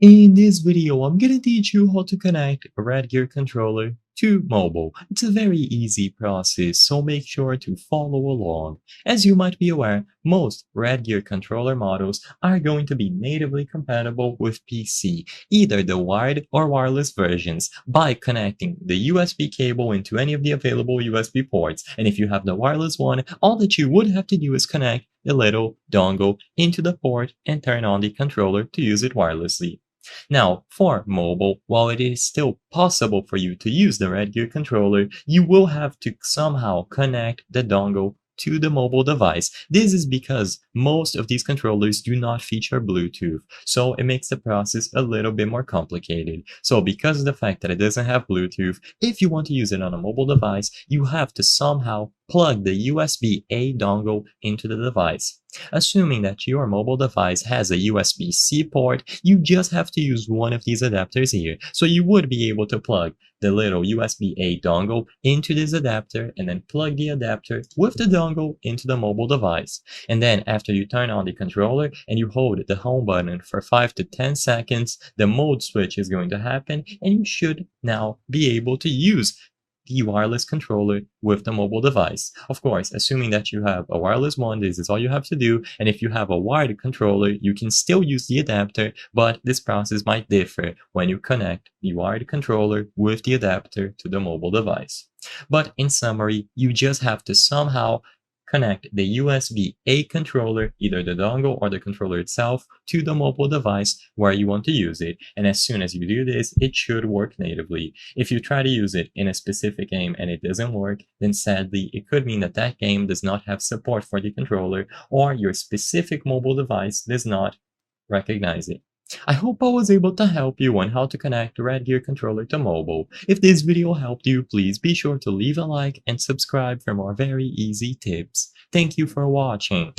In this video, I'm gonna teach you how to connect a Redgear controller to mobile. It's a very easy process, so make sure to follow along. As you might be aware, most Redgear controller models are going to be natively compatible with PC, either the wired or wireless versions, by connecting the USB cable into any of the available USB ports. And if you have the wireless one, all that you would have to do is connect the little dongle into the port and turn on the controller to use it wirelessly. Now, for mobile, while it is still possible for you to use the Redgear controller, you will have to somehow connect the dongle to the mobile device. This is because most of these controllers do not feature Bluetooth, so it makes the process a little bit more complicated. So because of the fact that it doesn't have Bluetooth, if you want to use it on a mobile device, you have to somehow plug the USB-A dongle into the device. Assuming that your mobile device has a USB-C port, you just have to use one of these adapters here. So you would be able to plug the little USB-A dongle into this adapter and then plug the adapter with the dongle into the mobile device. And then after you turn on the controller and you hold the home button for 5 to 10 seconds, the mode switch is going to happen and you should now be able to use the wireless controller with the mobile device. Of course, assuming that you have a wireless one, this is all you have to do. And if you have a wired controller, you can still use the adapter, but this process might differ when you connect the wired controller with the adapter to the mobile device. But in summary, you just have to somehow connect the USB-A controller, either the dongle or the controller itself, to the mobile device where you want to use it. And as soon as you do this, it should work natively. If you try to use it in a specific game and it doesn't work, then sadly, it could mean that that game does not have support for the controller or your specific mobile device does not recognize it. I hope I was able to help you on how to connect the Redgear controller to mobile. If this video helped you, please be sure to leave a like and subscribe for more very easy tips. Thank you for watching.